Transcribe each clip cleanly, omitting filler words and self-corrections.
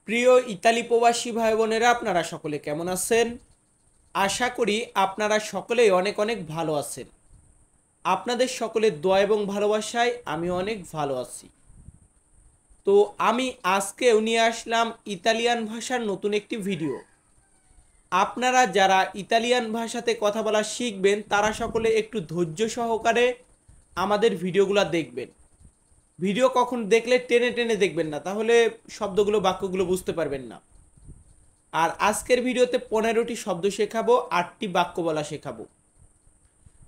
প্রিয় ইতালি প্রবাসী ভাই বোনেরা, আপনারা সকলে কেমন আছেন? আশা করি আপনারা সকলেই অনেক অনেক ভালো আছেন। আপনাদের সকলের দোয়া এবং ভালোবাসায় আমি অনেক ভালো আছি। তো আমি আজকেও নিয়ে আসলাম ইতালিয়ান ভাষার নতুন একটি ভিডিও। আপনারা যারা ইতালিয়ান ভাষাতে কথা বলা শিখবেন তারা সকলে একটু ধৈর্য সহকারে আমাদের ভিডিওগুলো দেখবেন। ভিডিও কখন দেখলে টেনে টেনে দেখবেন না, তাহলে শব্দগুলো বাক্যগুলো বুঝতে পারবেন না। আর আজকের ভিডিওতে 15টি শব্দ শেখাবো, 8টি বাক্য বলা শেখাবো।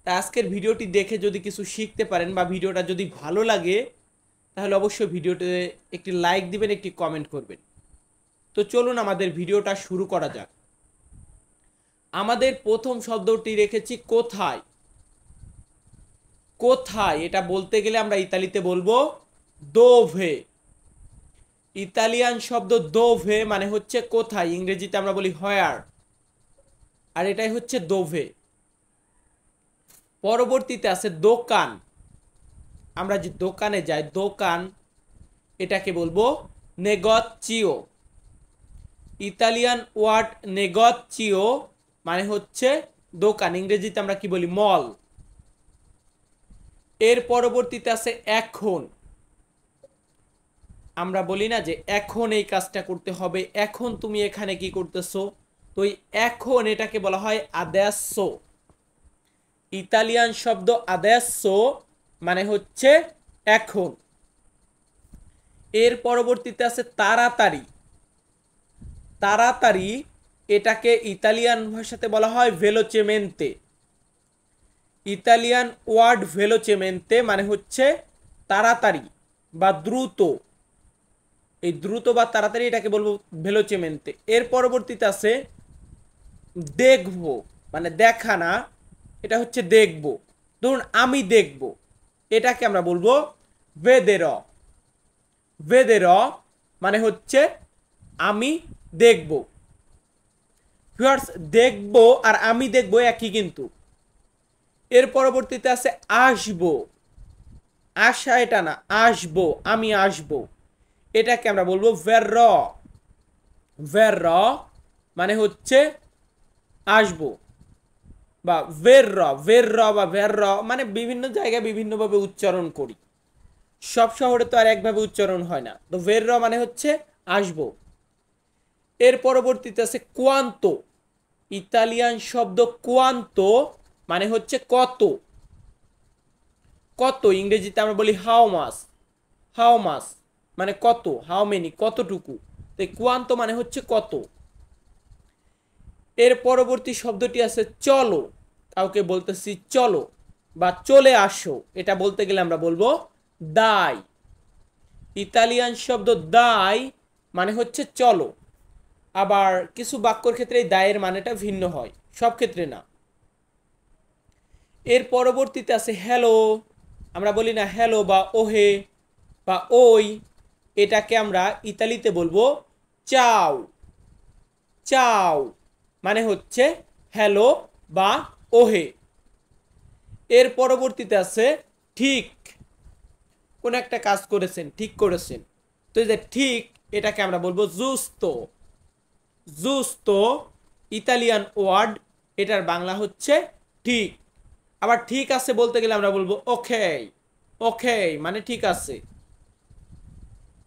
তা আজকের ভিডিওটি দেখে যদি কিছু শিখতে পারেন বা ভিডিওটা যদি ভালো লাগে তাহলে অবশ্যই ভিডিওতে একটি লাইক দিবেন, একটি কমেন্ট করবেন। তো চলুন আমাদের ভিডিওটা শুরু করা যাক। আমাদের প্রথম শব্দটি রেখেছি কোথায়। কোথায় এটা বলতে গেলে আমরা ইতালিতে বলবো দোভে। ইতালিয়ান শব্দ দোভে মানে হচ্ছে কোথায়, ইংরেজিতে আমরা বলি হোয়ার, আর এটাই হচ্ছে দোভে। পরবর্তীতে আছে দোকান। আমরা যে দোকানে যাই, দোকান, এটাকে বলবো নেগোচিও। ইতালিয়ান ওয়ার্ড নেগোচিও মানে হচ্ছে দোকান, ইংরেজিতে আমরা কি বলি মল। এর পরবর্তীতে আছে এখন। আমরা বলি না যে এখন এই কাজটা করতে হবে, এখন তুমি এখানে কি করতেছো, তো এখন এটাকে বলা হয় আদেসো। ইতালিয়ান শব্দ আদেসো মানে হচ্ছে এখন। এর পরবর্তীতে আছে তাড়াতাড়ি। তাড়াতাড়ি এটাকে ইতালিয়ান ভাষাতে বলা হয় ভেলোচেমেন্তে। ইতালিয়ান ওয়ার্ড ভেলোচেমেন্তে মানে হচ্ছে তাড়াতাড়ি বা দ্রুত। এই দ্রুত বা তাড়াতাড়ি এটাকে বলবো ভেলোচেমেন্তে। এর পরবর্তীতে আছে দেখবো, মানে দেখা না, এটা হচ্ছে দেখবো। ধরুন আমি দেখবো, এটাকে আমরা বলবো ভেদের। ভেদের মানে হচ্ছে আমি দেখব। ভিউয়ার্স, দেখবো আর আমি দেখবো একই কিন্তু। এর পরবর্তীতে আছে আসবো। আসা এটা না, আসবো, আমি আসবো, এটাকে আমরা বলবো ভের। ভের মানে হচ্ছে আসবো বা ভের। ভের বা ভের মানে বিভিন্ন জায়গায় বিভিন্নভাবে উচ্চারণ করি, সব শহরে তো আর একভাবে উচ্চারণ হয় না। তো ভের মানে হচ্ছে আসবো। এর পরবর্তীতে আছে কোয়ান্তো। ইতালিয়ান শব্দ কোয়ান্তো মানে হচ্ছে কত। কত ইংরেজিতে আমরা বলি হাউ মাস। হাউ মাস মানে কত, হাউ মেনি কতটুকু, তো কোয়ান্তো মানে হচ্ছে কত। এর পরবর্তী শব্দটি আছে চলো। কাউকে বলতেছি চলো বা চলে আসো, এটা বলতে গেলে আমরা বলবো দাই। ইতালিয়ান শব্দ দাই মানে হচ্ছে চলো। আবার কিছু বাক্যর ক্ষেত্রে এই দায়ের মানেটা ভিন্ন হয়, সব ক্ষেত্রে না। এর পরবর্তীতে আছে হ্যালো। আমরা বলি না হ্যালো বা ওহে বা ওই, এটাকে আমরা ইতালিতে বলবো চাও। চাও মানে হচ্ছে হ্যালো বা ওহে। এর পরবর্তীতে আছে ঠিক। কোন একটা কাজ করেছেন, ঠিক করেছেন, তো এই যে ঠিক, এটাকে আমরা বলবো জুস্তো। জুস্তো ইতালিয়ান ওয়ার্ড, এটার বাংলা হচ্ছে ঠিক। আবার ঠিক আছে বলতে গেলে আমরা বলবো ওকে। ওকে মানে ঠিক আছে।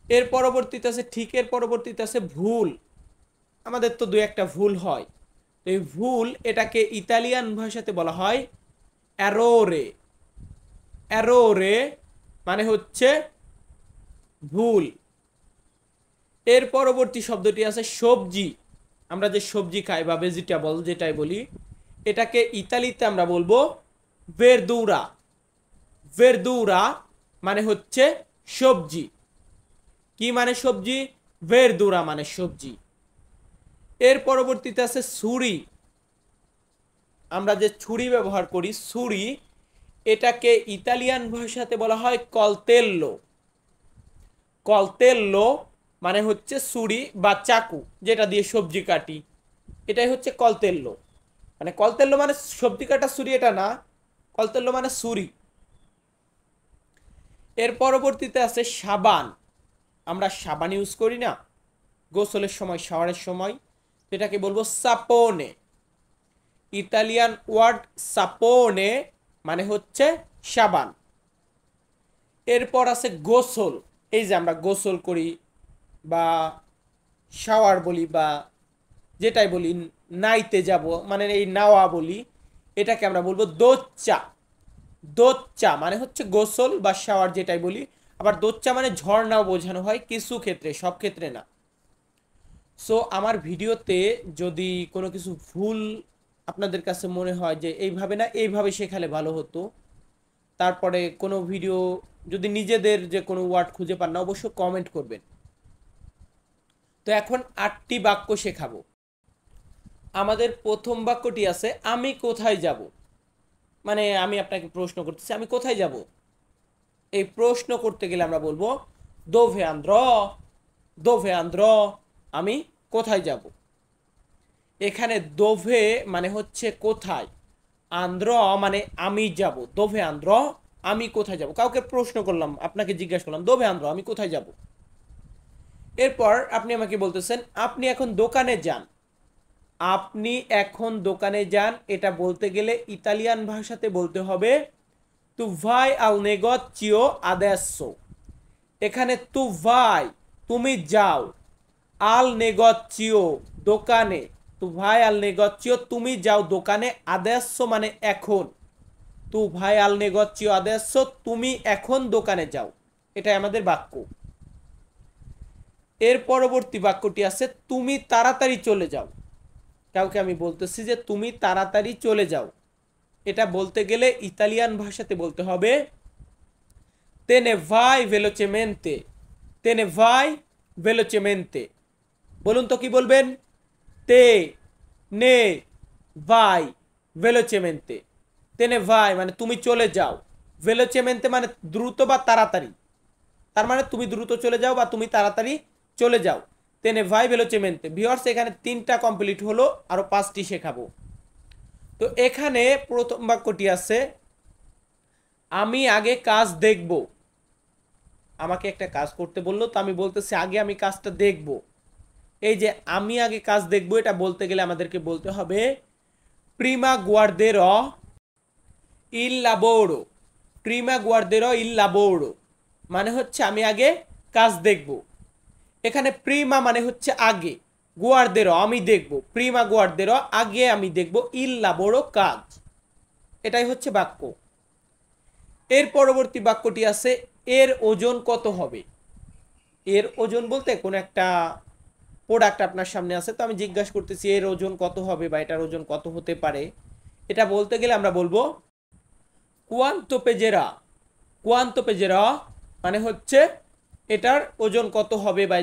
এর পরবর্তীতে আছে ঠিকের পরবর্তীতে আছে ভুল। আমাদের তো দু একটা ভুল হয়, তো এই ভুল এটাকে ইতালিয়ান ভাষাতে বলা হয় অ্যারোরে। অ্যারোরে মানে হচ্ছে ভুল। এর পরবর্তী শব্দটি আছে সবজি। আমরা যে সবজি খাই বা ভেজিটেবল যেটাই বলি, এটাকে ইতালিতে আমরা বলবো ভেরদুরা। ভেরদুরা মানে হচ্ছে সবজি। কি মানে সবজি? ভেরদুরা মানে সবজি। এর পরবর্তীতে আছে ছুরি। আমরা যে ছুরি ব্যবহার করি, ছুরি, এটাকে ইতালিয়ান ভাষাতে বলা হয় কলতেল্লো। কলতেল্লো মানে হচ্ছে ছুরি বা চাকু যেটা দিয়ে সবজি কাটি, এটাই হচ্ছে কলতেল্লো। মানে কলতেল্লো মানে সবজি কাটা ছুরি এটা না, কলতেল্লো মানে ছুরি। এর পরবর্তীতে আছে সাবান। আমরা সাবান ইউজ করি না, গোসলের সময়, শাওয়ারের সময়, এটাকে বলবো সাপোনে। ইতালিয়ান ওয়ার্ড সাপোনে মানে হচ্ছে সাবান। এরপর আছে গোসল। এই যে আমরা গোসল করি বা শাওয়ার বলি বা যেটাই বলি, নাইতে যাব মানে এই নাওয়া বলি, এটাকে আমরা বলবো দোচ্চা। দোচ্চা মানে হচ্ছে গোসল বা শাওয়ার যেটাই বলি। আবার দোচ্চা মানে ঝর্ণাও বোঝানো হয় কিছু ক্ষেত্রে, সব ক্ষেত্রে না। সো আমার ভিডিওতে যদি কোনো কিছু ভুল আপনাদের কাছে মনে হয় যে এইভাবে না এইভাবে শেখালে ভালো হতো, তারপরে কোনো ভিডিও যদি নিজেদের যে কোনো ওয়ার্ড খুঁজে পান না, অবশ্যই কমেন্ট করবেন। তো এখন 8টি বাক্য শেখাবো। আমাদের প্রথম বাক্যটি আছে আমি কোথায় যাব। মানে আমি আপনাকে প্রশ্ন করতেছি আমি কোথায় যাব। এই প্রশ্ন করতে গেলে আমরা বলবো দোভে আন্দ্র, দোভে আন্দ্র, আমি কোথায় যাব। এখানে দোভে মানে হচ্ছে কোথায়, আন্দ্র মানে আমি যাব। দোভে আন্দ্র আমি কোথায় যাব, কাউকে প্রশ্ন করলাম, আপনাকে জিজ্ঞাসা করলাম দোভে আন্দ্র আমি কোথায় যাব। এরপর আপনি আমাকে বলতেছেন আপনি এখন দোকানে যান। আপনি এখন দোকানে যান এটা বলতে গেলে ইতালিয়ান ভাষাতে বলতে হবে তু ভাই আল নেগোচিও আদেসো। এখানে তু ভাই তুমি যাও, আল নেগোচিও দোকানে, তু ভাই আল নেগোচিও তুমি যাও দোকানে, আদেসো মানে এখন, তু ভাই আল নেগোচিও আদেসো তুমি এখন দোকানে যাও। এটাই আমাদের বাক্য। এর পরবর্তী বাক্যটি আছে তুমি তাড়াতাড়ি চলে যাও। কাউকে আমি বলতেছি যে তুমি তাড়াতাড়ি চলে যাও, এটা বলতে গেলে ইতালিয়ান ভাষাতে বলতে হবে te ne vai velocemente, te ne vai velocemente। বলুন তো কি বলবেন, তে নে ভাই velocemente। te ne vai মানে তুমি চলে যাও, velocemente মানে দ্রুত বা তাড়াতাড়ি, তার মানে তুমি দ্রুত চলে যাও বা তুমি তাড়াতাড়ি চলে যাও। te ne vai velocemente। Viewers এখানে 3টা কমপ্লিট হলো, আরো 5টি শেখাবো। তো এখানে প্রথম বাক্যটি আছে আমি আগে কাজ দেখব। আমাকে একটা কাজ করতে বললো, তো আমি বলতেছি আগে আমি কাজটা দেখব। এই যে আমি আগে কাজ দেখব এটা বলতে গেলে আমাদেরকে বলতে হবে প্রিমা গুয়ার্দেরো ইল লাবোরো। প্রিমা গুয়ার্দেরো ইল লাবোরো মানে হচ্ছে আমি আগে কাজ দেখব। এখানে প্রিমা মানে হচ্ছে আগে, গুয়ার্দেরো আমি দেখব, প্রিমা গুয়ার্দেরো আগে আমি দেখব, ইল লাবোরো কাজ। এটাই হচ্ছে বাক্য। এর পরবর্তী বাক্যটি আছে এর ওজন কত হবে। এর ওজন বলতে কোন একটা প্রোডাক্ট আপনার সামনে আছে, তো আমি জিজ্ঞাসা করতেছি এর ওজন কত হবে বা এটার ওজন কত হতে পারে। এটা বলতে গেলে আমরা বলবো কোয়ান্তো পেজেরা। কোয়ান্তো পেজেরা মানে হচ্ছে এটার ওজন কত হবে বা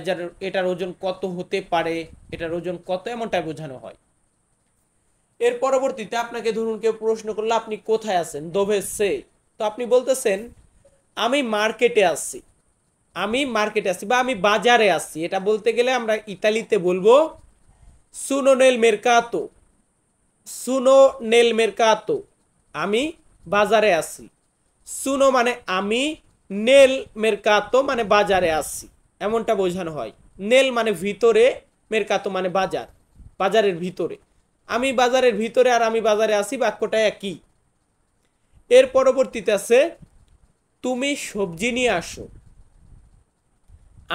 এটার ওজন কত হতে পারে, এটার ওজন কত, এমনটাই বোঝানো হয়। এর পরবর্তীতে আপনাকে ধরুন কেউ প্রশ্ন করলো আপনি কোথায় আছেন, দোভে সে, তো আপনি বলতেছেন আমি মার্কেটে আছি, আমি মার্কেটে আছি বা আমি বাজারে আছি। এটা বলতে গেলে আমরা ইতালিতে বলবো সুনো নেল মেরকাতো, সুনো নেল মেরকাতো আমি বাজারে আছি। সুনো মানে আমি, নেল মেরকাতো মানে বাজারে আছি, এমনটা বোঝানো হয়। নেল মানে ভিতরে, মেরকাতো মানে বাজার, বাজারের ভিতরে। আমি বাজারের ভিতরে আর আমি বাজারে আছি বাক্যটা একই। এর পরবর্তীতে আছে তুমি সবজি নিয়ে আসো।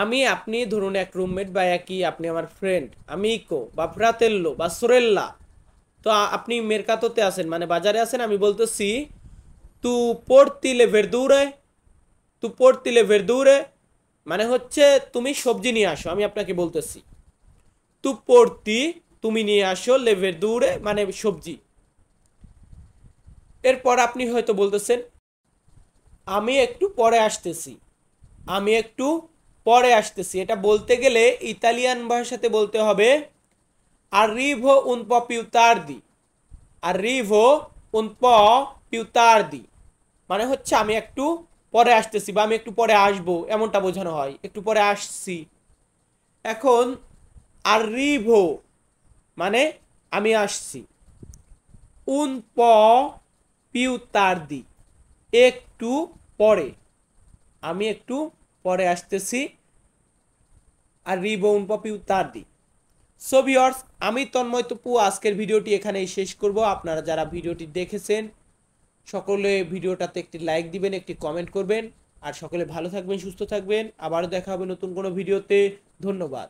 আমি আপনি ধরুন এক রুমমেট বা একই, আপনি আমার ফ্রেন্ড, আমিকো বা ফ্রাতেল্লো বা সোরেল্লা। তো আপনি মেরকাতোতে আছেন মানে বাজারে আছেন, আমি বলতেছি তু পড়তিলে ভেরদুরে, তু পড়তিলে ভেরদুরে মানে হচ্ছে তুমি সবজি নিয়ে আসো। আমি আপনাকে বলতেছি তু পড়তি তুমি নিয়ে আসো, লে ভেরদুরে মানে সবজি। এরপর আপনি হয়তো বলতেছেন আমি একটু পরে আসতেছি, আমি একটু পরে আসতেছি। এটা বলতে গেলে ইতালিয়ান ভাষাতে বলতে হবে arrivo un po' più tardi, arrivo un po' più tardi মানে হচ্ছে আমি একটু পরে আসতেছি বা আমি একটু পরে আসবো, এমনটা বোঝানো হয়, একটু পরে আসছি। এখন arrivo মানে আমি আসছি, un po' più tardi একটু পরে, আমি একটু পরে আসতেছি। আর রিবন পপি উত্তর দিই। সো ভিউয়ার্স, আমি তন্ময় তপু আজকের ভিডিওটি এখানেই শেষ করব। আপনারা যারা ভিডিওটি দেখেছেন সকলে ভিডিওটাতে একটি লাইক দিবেন, একটি কমেন্ট করবেন, আর সকলে ভালো থাকবেন, সুস্থ থাকবেন। আবারও দেখা হবে নতুন কোনো ভিডিওতে। ধন্যবাদ।